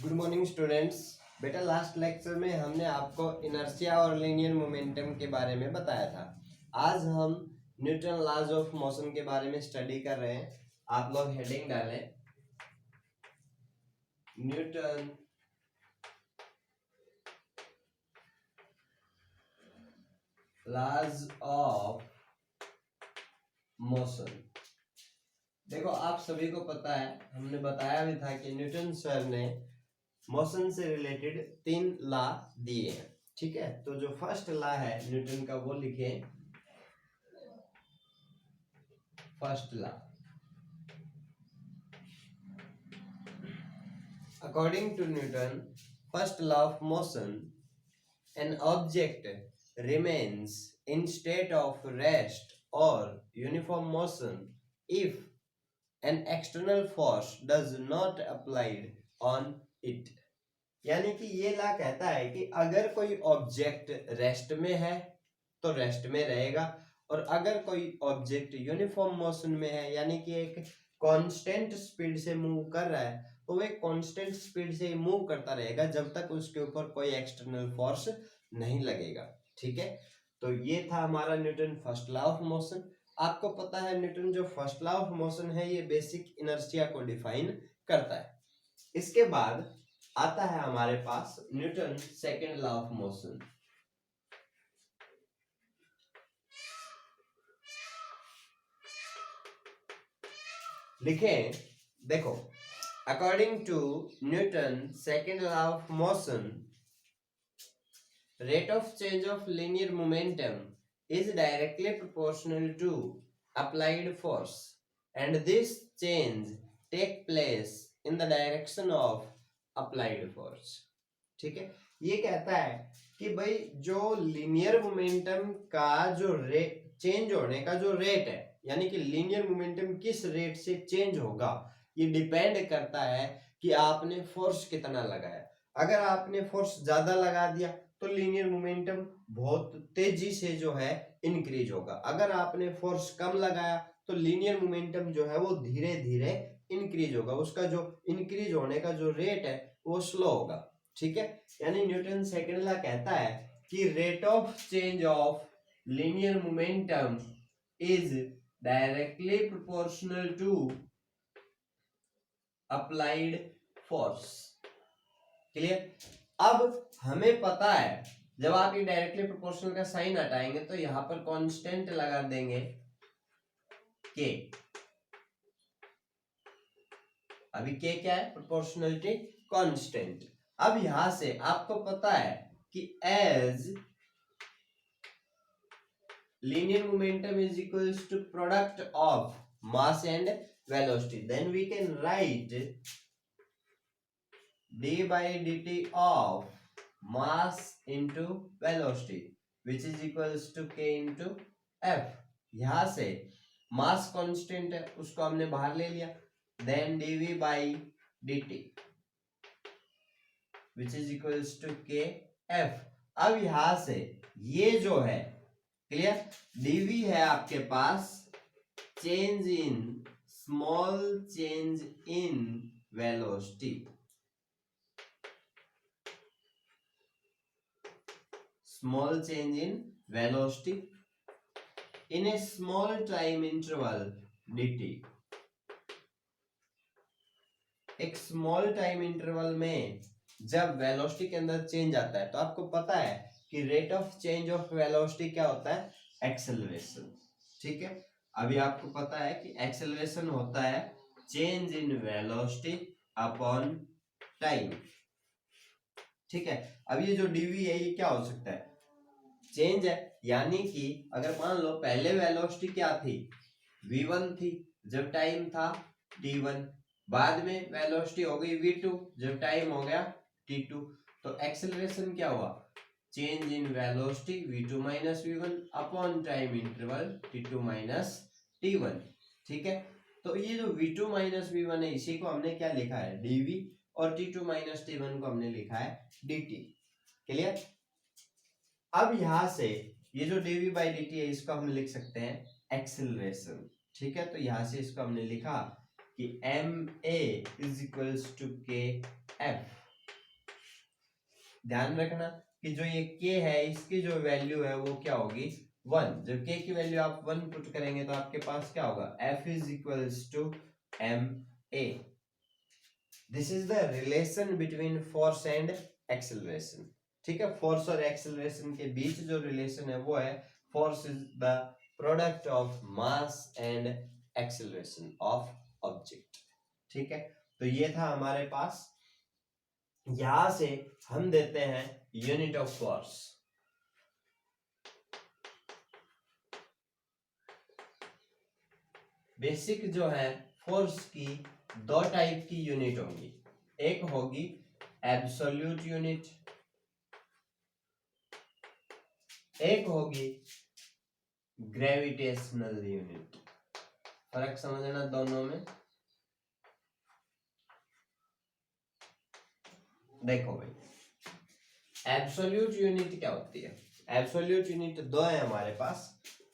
Good morning students. बेटा last lecture में हमने आपको इनर्शिया और लीनियर मोमेंटम के बारे में बताया था। आज हम न्यूटन लॉज ऑफ मोशन के बारे में स्टडी कर रहे हैं। आप लोग हेडिंग डालें, न्यूटन लॉज ऑफ मोशन। देखो आप सभी को पता है, हमने बताया भी था कि न्यूटन सर ने मोशन से रिलेटेड 3 लॉ दिए हैं। ठीक है, तो जो फर्स्ट लॉ है न्यूटन का वो लिखे, first law. According to Newton first law of motion, an object remains in state of rest or uniform motion if an external force does not applied on it। यानी कि ये ला कहता है कि अगर कोई ऑब्जेक्ट रेस्ट में है तो रेस्ट में रहेगा, और अगर कोई ऑब्जेक्ट यूनिफॉर्म मोशन में है यानी कि एक कांस्टेंट स्पीड से मूव कर रहा है तो वो एक कांस्टेंट स्पीड से मूव करता रहेगा जब तक उसके ऊपर कोई एक्सटर्नल फोर्स नहीं लगेगा। ठीक है, तो ये था हमारा Newton first law of motion. आपको पता है न्यूटन जो फर्स्ट लॉ ऑफ मोशन है ये बेसिक इनर्शिया को डिफाइन करता है। इसके बाद आता है हमारे पास Newton second law of motion. लिखें, देखो, according to Newton second law of motion, rate of change of linear momentum is directly proportional to applied force and this change take place in the direction of applied force। ठीक है, ये कहता है कि भाई जो लीनियर मोमेंटम का जो रेट चेंज होने का जो रेट है, यानी कि लीनियर मोमेंटम किस रेट से चेंज होगा, ये डिपेंड करता है कि आपने फोर्स कितना लगाया। अगर आपने फोर्स ज्यादा लगा दिया तो लीनियर मोमेंटम बहुत तेजी से जो है इंक्रीज होगा। अगर आपने फोर्स कम लगाया तो लीनियर मोमेंटम जो है वो धीरे धीरे इंक्रीज होगा, उसका जो इंक्रीज होने का जो रेट है वो स्लो होगा। ठीक है, यानी न्यूटन सेकंड लॉ कहता है कि rate of change of linear momentum is directly proportional to applied force. Clear? अब हमें पता है जब आप ये डायरेक्टली प्रोपोर्शनल का साइन हटाएंगे तो यहां पर कांस्टेंट लगा देंगे के। अभी के क्या है? Proportionality constant. अब यहां से आपको पता है कि as linear momentum is equals to product of mass and velocity, then we can write d by dt of mass into velocity which is equals to k into f। यहां से mass constant है उसको हमने बाहर ले लिया, then dv by dt which is equals to k f। अब यहां से ये जो है, क्लियर, dv है आपके पास change in small change in velocity, small change in velocity in a small time interval dt। एक स्मॉल टाइम इंटरवल में जब वेलोसिटी के अंदर चेंज आता है तो आपको पता है कि rate of change of velocity क्या होता है? एक्सेलरेशन। ठीक है, अभी आपको पता है कि एक्सेलरेशन होता है change in velocity upon time. ठीक है, अब ये जो dv है ये क्या हो सकता है? चेंज है, यानी कि अगर मान लो पहले वेलोसिटी क्या थी? v1 थी जब टाइम था t1, बाद में वेलोसिटी हो गई v2 जब टाइम हो गया t2, तो एक्सेलरेशन क्या हुआ? Change in velocity v2 minus v1 upon time interval t2 minus t1। ठीक है, तो ये जो v2 माइनस v1 है इसी को हमने क्या लिखा है? dv, और t2 माइनस t1 को हमने लिखा है dt। क्लियर? अब यहां से ये जो dv बाई dt है इसको हम लिख सकते हैं एक्सेलरेशन। ठीक है, तो यहां से इसको हमने लिखा कि ma इज इक्वल्स टू के एफ। ध्यान रखना कि जो ये k है इसकी जो वैल्यू है वो क्या होगी 1। जब k की वैल्यू आप 1 पुट करेंगे तो आपके पास क्या होगा F is equals to ma। This is the relation between force and acceleration. ठीक है, फोर्स और एक्सेलरेशन के बीच जो रिलेशन है वो है force is the product of mass and acceleration of object. ठीक है, तो ये था हमारे पास। यहां से हम देते हैं यूनिट ऑफ फोर्स। बेसिक जो है फोर्स की दो टाइप की यूनिट होंगी, एक होगी एब्सोल्यूट यूनिट, एक होगी ग्रेविटेशनल यूनिट। फर्क समझना दोनों में। देखो भाई, एब्सोल्यूट यूनिट क्या होती है? एब्सोल्यूट यूनिट दो है हमारे पास।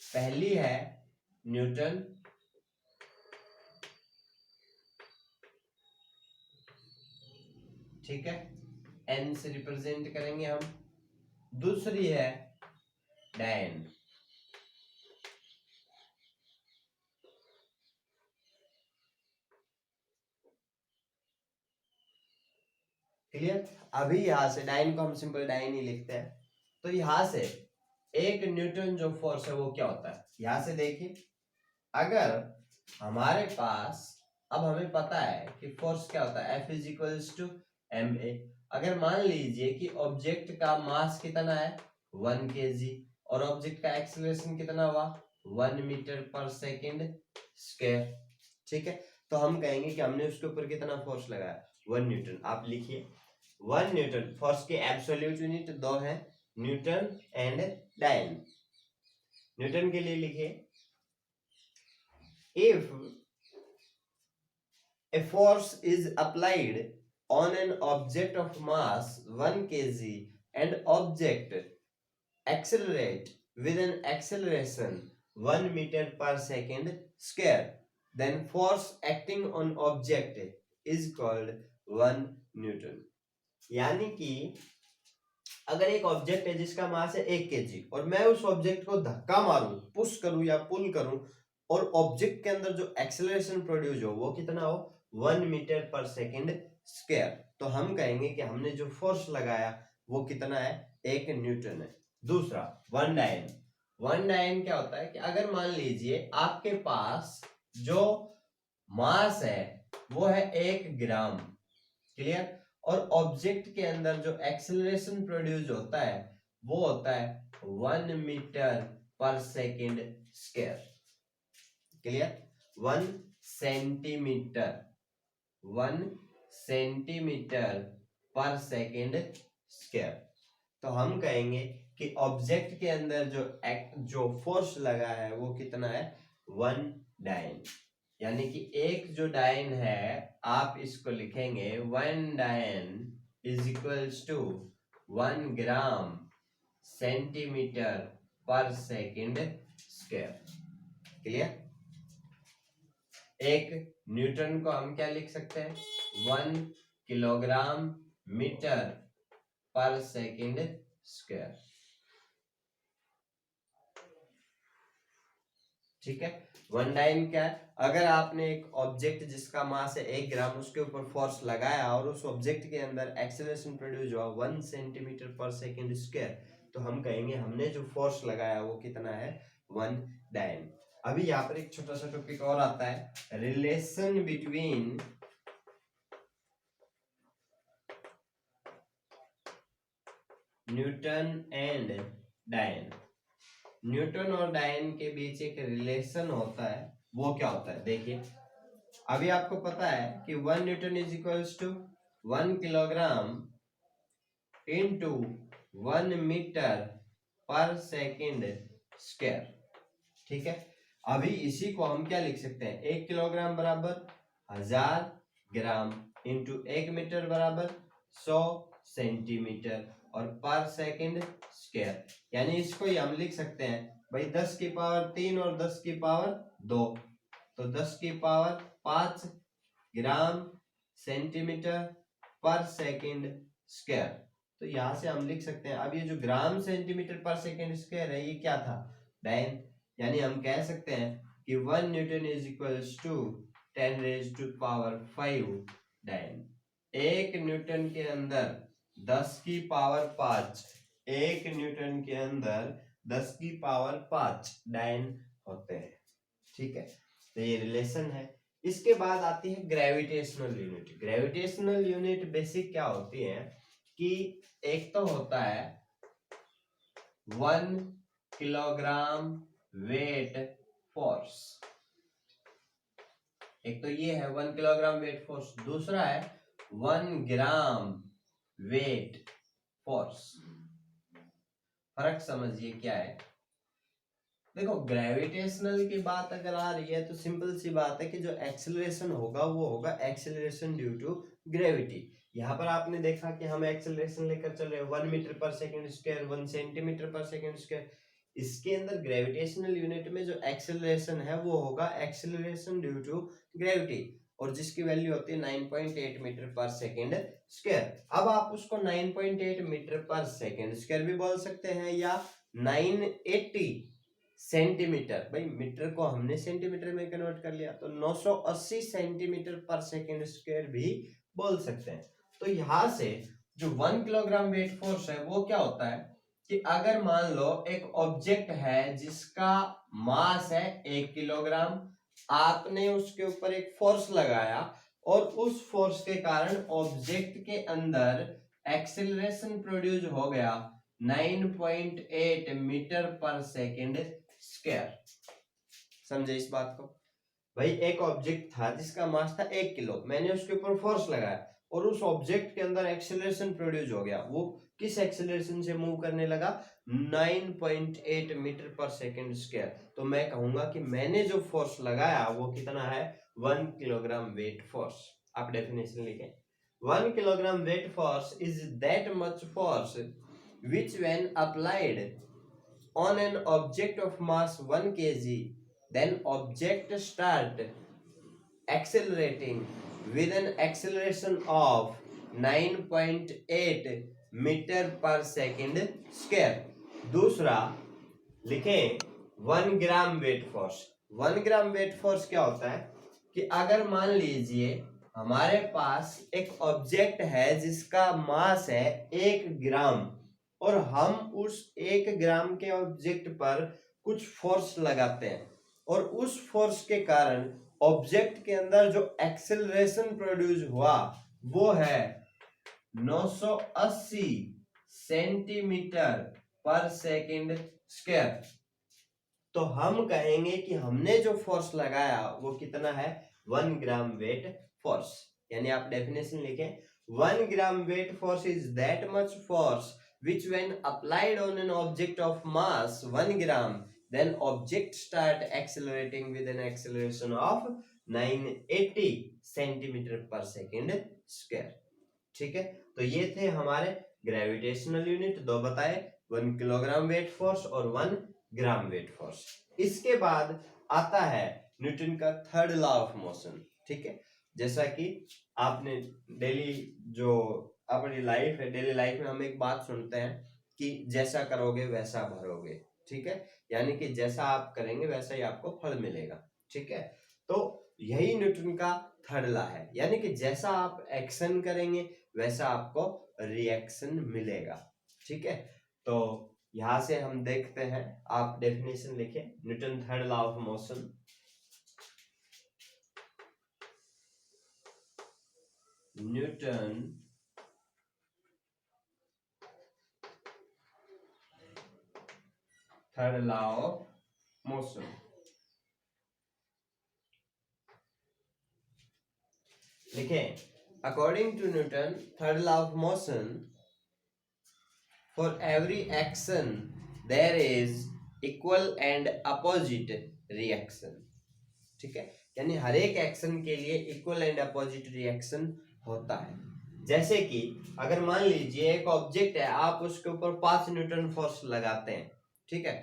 पहली है न्यूटन, ठीक है, एन से रिप्रेजेंट करेंगे हम। दूसरी है डायन। क्लियर? अभी यहां से डायन को हम सिंपल डायन ही लिखते हैं। तो यहां से एक न्यूटन जो फोर्स है वो क्या होता है, यहां से देखिए, अगर हमारे पास, अब हमें पता है कि फोर्स क्या होता है, F is equals to ma। अगर मान लीजिए कि ऑब्जेक्ट का मास कितना है 1 kg और ऑब्जेक्ट का एक्सेलरेशन कितना हुआ 1 मीटर पर सेकेंड स्क्वायर। ठीक है, तो हम कहेंगे कि हमने उसके ऊपर कितना फोर्स लगाया 1 न्यूटन। आप लिखिए 1 न्यूटन। फोर्स के एब्सोल्यूट यूनिट दो है, न्यूटन एंड डायन। न्यूटन के लिए लिखिए, if a force is applied on an object of mass 1 kg and object accelerate with an acceleration 1 meter per second square, then force acting on object is called 1 newton। यानी कि अगर एक object है जिसका मास है 1 kg और मैं उस ऑब्जेक्ट को धक्का मारूं, पुश करूं या पुल करूं, और ऑब्जेक्ट के अंदर जो एक्सेलरेशन प्रोड्यूस हो वो कितना हो 1 मीटर पर सेकेंड स्क्वायर, तो हम कहेंगे कि हमने जो फोर्स लगाया वो कितना है 1 न्यूटन है। दूसरा वन डायन। वन डायन क्या होता है कि अगर मान लीजिए आपके पास जो मास है वो है 1 ग्राम, क्लियर, और ऑब्जेक्ट के अंदर जो एक्सेलरेशन प्रोड्यूस होता है वो होता है 1 metre per second square. Clear? 1 centimetre, 1 centimetre per second square. तो हम कहेंगे कि ऑब्जेक्ट के अंदर जो फोर्स लगा है वो कितना है 1 डायन। यानी कि एक जो डायन है आप इसको लिखेंगे 1 dyne is equals to 1 gram centimetre per second square. Clear? एक न्यूटन को हम क्या लिख सकते हैं 1 kilogram metre per second square. ठीक है, 1 डायन क्या है, अगर आपने एक ऑब्जेक्ट जिसका मास है 1 ग्राम उसके ऊपर फोर्स लगाया और उस ऑब्जेक्ट के अंदर एक्सेलरेशन प्रोड्यूस हुआ 1 सेंटीमीटर पर सेकेंड स्क्वायर, तो हम कहेंगे हमने जो फोर्स लगाया वो कितना है 1 डायन। अभी यहाँ पर एक छोटा सा टॉपिक और आता है, रिलेशन बिटवीन न्यूटन एंड डायन। न्यूटन और डायन के बीच एक रिलेशन होता है, वो क्या होता है देखिए। अभी आपको पता है कि 1 Newton is equals to 1 kilogram into 1 metre per second square. ठीक है, अभी इसी को हम क्या लिख सकते हैं 1 किलोग्राम बराबर 1000 ग्राम इंटू 1 मीटर बराबर 100 सेंटीमीटर और पर सेकेंड स्क्वायर। यानी इसको ही हम लिख सकते हैं भाई 10 की पावर 3 और 10 की पावर 2, तो 10 की पावर 5 ग्राम सेंटीमीटर पर सेकेंड स्क्वायर। तो यहाँ से हम लिख सकते हैं, अब ये जो ग्राम सेंटीमीटर पर सेकेंड स्क्वायर है ये क्या था, डाइन, यानी हम कह सकते हैं कि 1 Newton is equals to 10⁵ dyne. 1 Newton के अंदर 10⁵, 1 न्यूटन के अंदर 10⁵ डाइन होते हैं। ठीक है, तो ये रिलेशन है। इसके बाद आती है gravitational unit. Gravitational unit basic क्या होती है कि एक तो होता है 1 किलोग्राम वेट फोर्स, एक तो ये है 1 किलोग्राम वेट फोर्स, दूसरा है 1 ग्राम वेट फोर्स। फर्क समझिए क्या है। देखो ग्रेविटेशनल की बात अगर आ रही है तो सिंपल सी बात है कि जो एक्सेलरेशन होगा वो होगा एक्सेलरेशन ड्यू टू ग्रेविटी। यहाँ पर आपने देखा कि हम एक्सेलरेशन लेकर चल रहे हैं 1 metre per second square, 1 centimetre per second square. इसके अंदर ग्रेविटेशनल यूनिट में जो एक्सेलरेशन है वो होगा एक्सेलरेशन ड्यू टू ग्रेविटी, और जिसकी वैल्यू होती है 9.8 मीटर पर सेकेंड स्क्वायर। अब आप उसको 9.8 मीटर पर सेकेंड स्क्वायर भी बोल सकते हैं या 980 सेंटीमीटर, भाई मीटर को हमने सेंटीमीटर में कन्वर्ट कर लिया तो 980 सेंटीमीटर पर सेकेंड स्क्वायर भी बोल सकते हैं। तो यहां से जो 1 किलोग्राम वेट फोर्स है वो क्या होता है कि अगर मान लो एक ऑब्जेक्ट है जिसका मास है 1 किलोग्राम, आपने उसके ऊपर एक फोर्स लगाया और उस फोर्स के कारण ऑब्जेक्ट के अंदर एक्सेलरेशन प्रोड्यूस हो गया 9.8 मीटर पर सेकेंड स्क्वायर। समझे इस बात को। भाई एक ऑब्जेक्ट था जिसका मास था 1 किलो, मैंने उसके ऊपर फोर्स लगाया और उस ऑब्जेक्ट के अंदर एक्सेलरेशन प्रोड्यूस हो गया। वो किस एक्सेलरेशन से मूव करने लगा, 9.8 मीटर पर सेकेंड स्क्वायर। तो मैं कहूंगा कि मैंने जो फोर्स लगाया वो कितना है, 1 किलोग्राम वेट फोर्स। आप डेफिनेशन लिखें, 1 kilogram weight force is that much force which when applied on an object of mass 1 kg, then object start accelerating with an acceleration of 9.8 metre per second square. दूसरा लिखें 1 gram weight force. 1 gram weight force क्या होता है कि अगर मान लीजिए हमारे पास एक ऑब्जेक्ट है जिसका मास है 1 ग्राम और हम उस 1 ग्राम के ऑब्जेक्ट पर कुछ फोर्स लगाते हैं और उस फोर्स के कारण ऑब्जेक्ट के अंदर जो एक्सेलरेशन प्रोड्यूस हुआ वो है 980 सेंटीमीटर पर सेकेंड स्क्वायर। तो हम कहेंगे कि हमने जो फोर्स लगाया वो कितना है, 1 ग्राम वेट फोर्स। यानी आप डेफिनेशन लिखें, 1 gram weight force is that much force which when applied on an object of mass 1 gram, then object start accelerating with an acceleration of 980 centimetre per second square. ठीक है, तो ये थे हमारे gravitational unit, दो बताए, 1 kilogram weight force और 1 gram weight force. इसके बाद आता है न्यूटन का थर्ड लॉ ऑफ मोशन। ठीक है, जैसा कि आपने डेली जो अपनी लाइफ है, डेली लाइफ में हम एक बात सुनते हैं कि जैसा करोगे वैसा भरोगे। ठीक है, यानी कि जैसा आप करेंगे वैसा ही आपको फल मिलेगा। ठीक है, तो यही न्यूटन का थर्ड लॉ है, यानी कि जैसा आप एक्शन करेंगे वैसा आपको रिएक्शन मिलेगा। ठीक है, तो यहां से हम देखते हैं, आप डेफिनेशन लिखें, Newton third law of motion. Newton third law of motion. लिखें, according to Newton third law of motion, for every action there is equal and opposite reaction. ठीक है, यानी हर एक एक्शन के लिए इक्वल एंड अपोजिट रिएक्शन होता है। जैसे कि अगर मान लीजिए एक ऑब्जेक्ट है, आप उसके ऊपर 5 न्यूटन फोर्स लगाते हैं। ठीक है,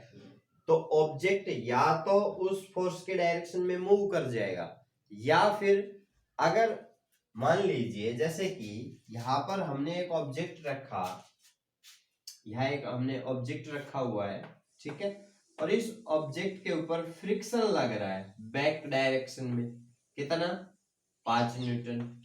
तो ऑब्जेक्ट या तो उस फोर्स के डायरेक्शन में मूव कर जाएगा, या फिर अगर मान लीजिए जैसे कि यहां पर हमने एक ऑब्जेक्ट रखा यहाँ एक हमने ऑब्जेक्ट रखा हुआ है, ठीक है, और इस ऑब्जेक्ट के ऊपर फ्रिक्शन लग रहा है बैक डायरेक्शन में, कितना 5 न्यूटन।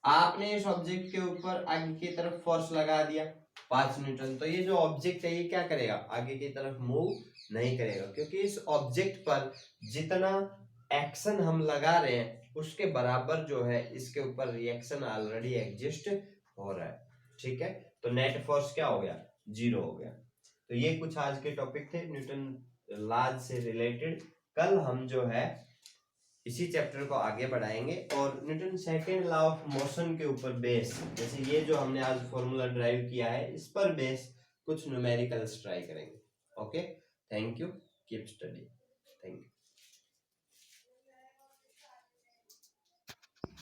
आपने इस ऑब्जेक्ट के ऊपर आगे की तरफ फोर्स लगा दिया 5 न्यूटन, तो ये जो ऑब्जेक्ट है ये क्या करेगा, आगे की तरफ मूव नहीं करेगा, क्योंकि इस ऑब्जेक्ट पर जितना एक्शन हम लगा रहे हैं उसके बराबर जो है इसके ऊपर रिएक्शन ऑलरेडी एग्जिस्ट हो रहा है, ठीक है। तो नेट फोर्स क्या हो गया, 0 हो गया। तो ये कुछ आज के टॉपिक थे न्यूटन लॉज से रिलेटेड। कल हम जो है इसी चैप्टर को आगे बढ़ाएंगे और Newton second law of motion के ऊपर बेस, जैसे ये जो हमने आज फॉर्मूला ड्राइव किया है इस पर बेस कुछ न्यूमेरिकल्स ट्राई करेंगे। Okay, thank you, keep study, thank you.